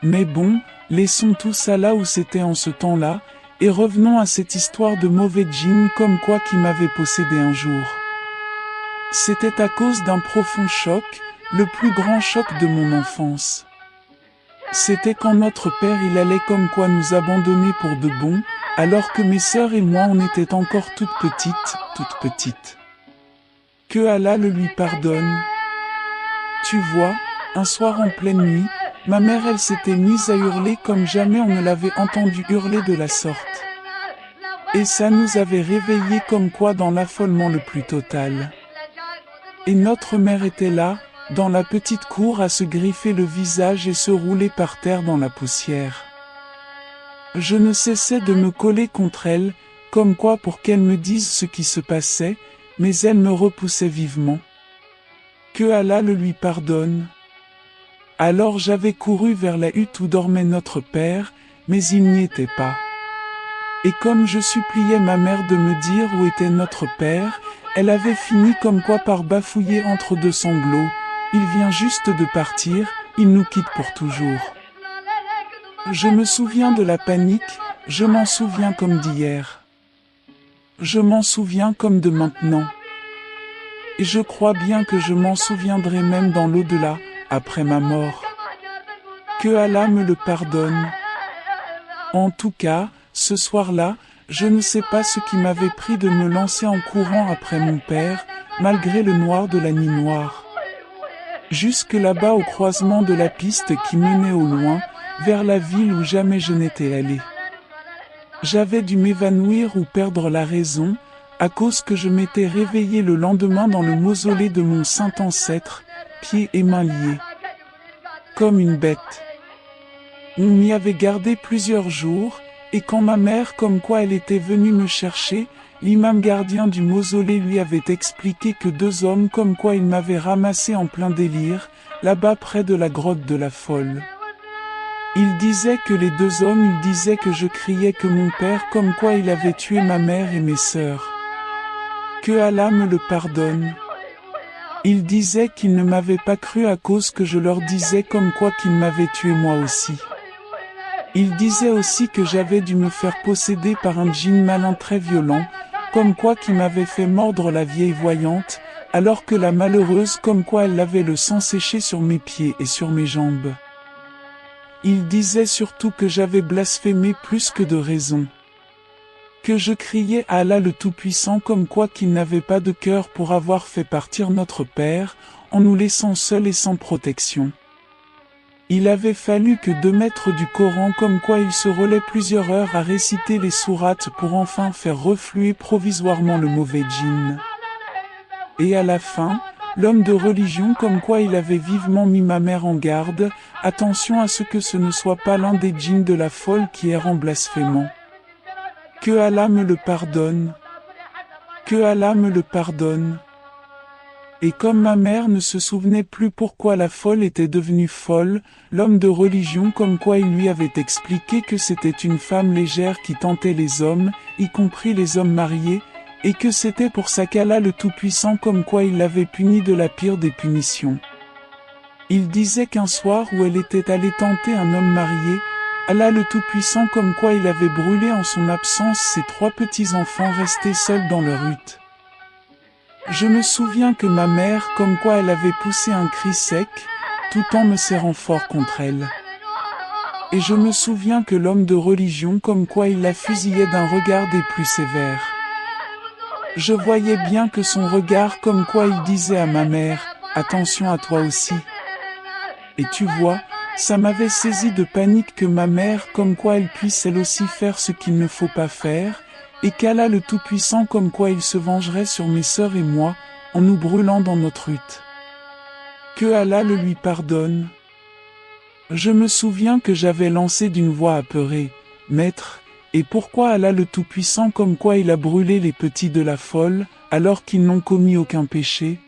Mais bon, laissons tout ça là où c'était en ce temps-là, et revenons à cette histoire de mauvais djinn comme quoi qui m'avait possédé un jour. C'était à cause d'un profond choc, le plus grand choc de mon enfance. C'était quand notre père il allait comme quoi nous abandonner pour de bon, alors que mes sœurs et moi on était encore toutes petites. Que Allah le lui pardonne. Tu vois, un soir en pleine nuit, ma mère elle s'était mise à hurler comme jamais on ne l'avait entendu hurler de la sorte. Et ça nous avait réveillés comme quoi dans l'affolement le plus total. Et notre mère était là, dans la petite cour à se griffer le visage et se rouler par terre dans la poussière. Je ne cessais de me coller contre elle, comme quoi pour qu'elle me dise ce qui se passait, mais elle me repoussait vivement. Que Allah le lui pardonne. Alors j'avais couru vers la hutte où dormait notre père, mais il n'y était pas. Et comme je suppliais ma mère de me dire où était notre père, elle avait fini comme quoi par bafouiller entre deux sanglots. Il vient juste de partir, il nous quitte pour toujours. Je me souviens de la panique, je m'en souviens comme d'hier. Je m'en souviens comme de maintenant. Et je crois bien que je m'en souviendrai même dans l'au-delà, après ma mort. Que Allah me le pardonne. En tout cas, ce soir-là, je ne sais pas ce qui m'avait pris de me lancer en courant après mon père, malgré le noir de la nuit noire. Jusque là-bas au croisement de la piste qui menait au loin, vers la ville où jamais je n'étais allé. J'avais dû m'évanouir ou perdre la raison, à cause que je m'étais réveillé le lendemain dans le mausolée de mon saint ancêtre, pieds et mains liés. Comme une bête. On m'y avait gardé plusieurs jours, et quand ma mère comme quoi elle était venue me chercher, l'imam gardien du mausolée lui avait expliqué que deux hommes comme quoi ils m'avaient ramassé en plein délire, là-bas près de la grotte de la folle. Il disait que les deux hommes ils disaient que je criais que mon père comme quoi il avait tué ma mère et mes sœurs. Que Allah me le pardonne. Ils disaient qu'ils ne m'avaient pas cru à cause que je leur disais comme quoi qu'ils m'avaient tué moi aussi. Ils disaient aussi que j'avais dû me faire posséder par un djinn malin très violent, comme quoi qui m'avait fait mordre la vieille voyante, alors que la malheureuse comme quoi elle avait le sang séché sur mes pieds et sur mes jambes. Ils disaient surtout que j'avais blasphémé plus que de raison. Que je criais à Allah le Tout-Puissant comme quoi qu'il n'avait pas de cœur pour avoir fait partir notre père, en nous laissant seuls et sans protection. Il avait fallu que 2 maîtres du Coran comme quoi il se relaie plusieurs heures à réciter les sourates pour enfin faire refluer provisoirement le mauvais djinn. Et à la fin, l'homme de religion comme quoi il avait vivement mis ma mère en garde, attention à ce que ce ne soit pas l'un des djinns de la folle qui erre en blasphémant. Que Allah me le pardonne. Que Allah me le pardonne. Et comme ma mère ne se souvenait plus pourquoi la folle était devenue folle, l'homme de religion comme quoi il lui avait expliqué que c'était une femme légère qui tentait les hommes, y compris les hommes mariés, et que c'était pour ça qu'Allah le Tout-Puissant comme quoi il l'avait puni de la pire des punitions. Il disait qu'un soir où elle était allée tenter un homme marié, Allah le Tout-Puissant comme quoi il avait brûlé en son absence ses 3 petits-enfants restés seuls dans leur hutte. Je me souviens que ma mère comme quoi elle avait poussé un cri sec, tout en me serrant fort contre elle. Et je me souviens que l'homme de religion comme quoi il la fusillait d'un regard des plus sévères. Je voyais bien que son regard comme quoi il disait à ma mère, « Attention à toi aussi ». Et tu vois, ça m'avait saisi de panique que ma mère comme quoi elle puisse elle aussi faire ce qu'il ne faut pas faire, et qu'Allah le Tout-Puissant comme quoi il se vengerait sur mes sœurs et moi, en nous brûlant dans notre hutte. Que Allah le lui pardonne. Je me souviens que j'avais lancé d'une voix apeurée, « Maître, et pourquoi Allah le Tout-Puissant comme quoi il a brûlé les petits de la folle, alors qu'ils n'ont commis aucun péché ?»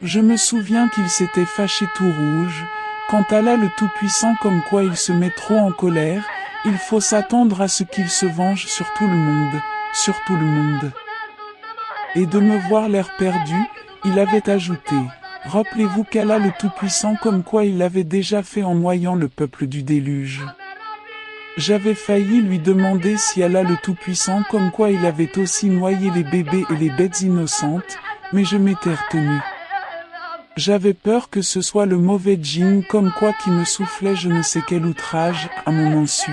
Je me souviens qu'il s'était fâché tout rouge, quand Allah le Tout-Puissant comme quoi il se met trop en colère, il faut s'attendre à ce qu'il se venge sur tout le monde, sur tout le monde. Et de me voir l'air perdu, il avait ajouté, Rappelez-vous qu'Allah le Tout-Puissant comme quoi il l'avait déjà fait en noyant le peuple du déluge. J'avais failli lui demander si Allah le Tout-Puissant comme quoi il avait aussi noyé les bébés et les bêtes innocentes, mais je m'étais retenu. J'avais peur que ce soit le mauvais djinn comme quoi qui me soufflait je ne sais quel outrage à mon insu.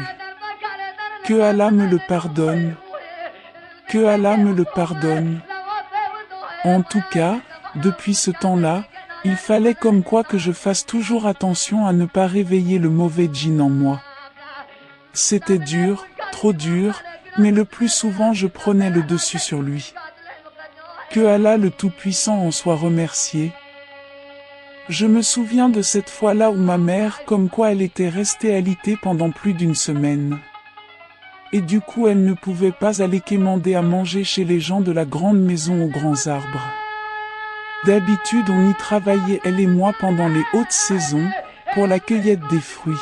Que Allah me le pardonne. Que Allah me le pardonne. En tout cas, depuis ce temps-là, il fallait comme quoi que je fasse toujours attention à ne pas réveiller le mauvais djinn en moi. C'était dur, trop dur, mais le plus souvent je prenais le dessus sur lui. Que Allah le Tout-Puissant en soit remercié. Je me souviens de cette fois-là où ma mère, comme quoi elle était restée alitée pendant plus d'une semaine. Et du coup elle ne pouvait pas aller quémander à manger chez les gens de la grande maison aux grands arbres. D'habitude on y travaillait elle et moi pendant les hautes saisons, pour la cueillette des fruits.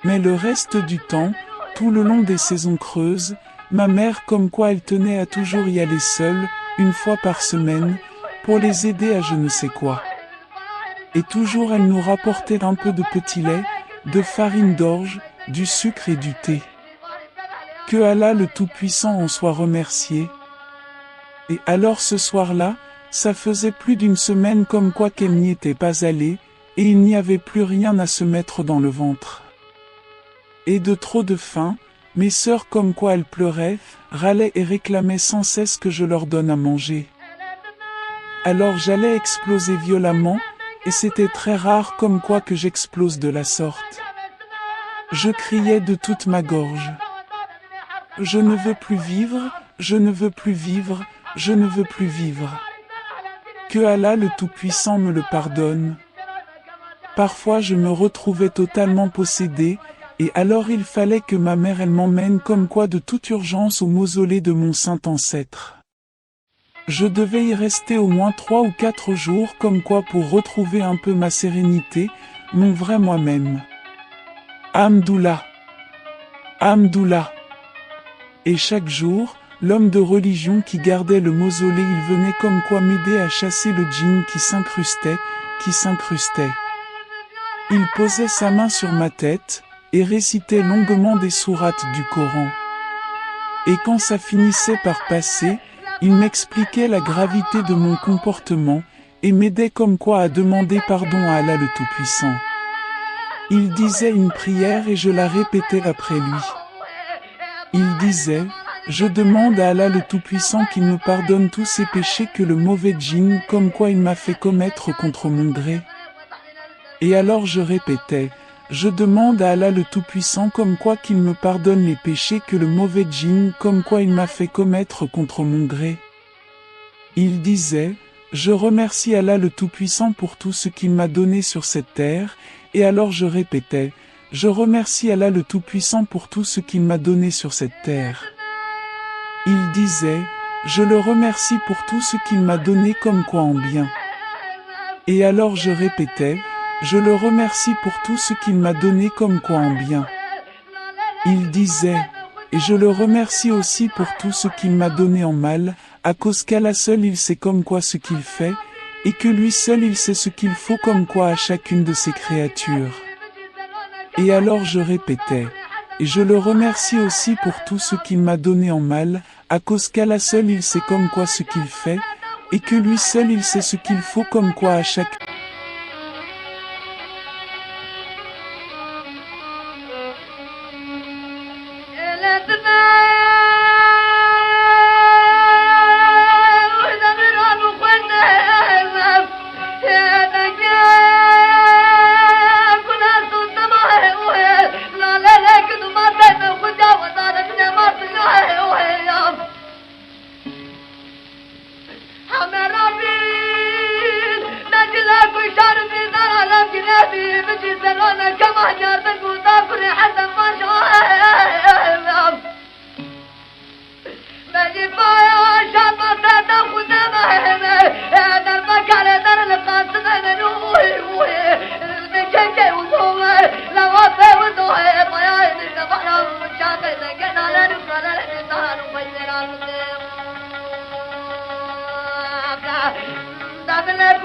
Mais le reste du temps, tout le long des saisons creuses, ma mère comme quoi elle tenait à toujours y aller seule, une fois par semaine, pour les aider à je ne sais quoi. Et toujours elle nous rapportait un peu de petit lait, de farine d'orge, du sucre et du thé. Que Allah le Tout-Puissant en soit remercié. Et alors ce soir-là, ça faisait plus d'une semaine comme quoi qu'elle n'y était pas allée, et il n'y avait plus rien à se mettre dans le ventre. Et de trop de faim, mes sœurs comme quoi elles pleuraient, râlaient et réclamaient sans cesse que je leur donne à manger. Alors j'allais exploser violemment, et c'était très rare comme quoi que j'explose de la sorte. Je criais de toute ma gorge. Je ne veux plus vivre, je ne veux plus vivre, je ne veux plus vivre. Que Allah le Tout-Puissant me le pardonne. Parfois je me retrouvais totalement possédée, et alors il fallait que ma mère elle m'emmène comme quoi de toute urgence au mausolée de mon saint ancêtre. Je devais y rester au moins 3 ou 4 jours comme quoi pour retrouver un peu ma sérénité, mon vrai moi-même. Hamdoullah. Hamdoullah. Et chaque jour, l'homme de religion qui gardait le mausolée il venait comme quoi m'aider à chasser le djinn qui s'incrustait, qui s'incrustait. Il posait sa main sur ma tête, et récitait longuement des sourates du Coran. Et quand ça finissait par passer, il m'expliquait la gravité de mon comportement, et m'aidait comme quoi à demander pardon à Allah le Tout-Puissant. Il disait une prière et je la répétais après lui. Il disait, je demande à Allah le Tout-Puissant qu'il me pardonne tous ces péchés que le mauvais djinn comme quoi il m'a fait commettre contre mon gré. Et alors je répétais, je demande à Allah le Tout-Puissant comme quoi qu'il me pardonne les péchés que le mauvais djinn comme quoi il m'a fait commettre contre mon gré. Il disait, je remercie Allah le Tout-Puissant pour tout ce qu'il m'a donné sur cette terre, et alors je répétais, je remercie Allah le Tout-Puissant pour tout ce qu'il m'a donné sur cette terre. Il disait, je le remercie pour tout ce qu'il m'a donné comme quoi en bien. Et alors je répétais, je le remercie pour tout ce qu'il m'a donné comme quoi en bien. Il disait, et je le remercie aussi pour tout ce qu'il m'a donné en mal, à cause qu'Allah seul il sait comme quoi ce qu'il fait, et que lui seul il sait ce qu'il faut comme quoi à chacune de ses créatures. Et alors je répétais, et je le remercie aussi pour tout ce qu'il m'a donné en mal, à cause qu'Allah seul il sait comme quoi ce qu'il fait, et que lui seul il sait ce qu'il faut comme quoi à chaque Dame la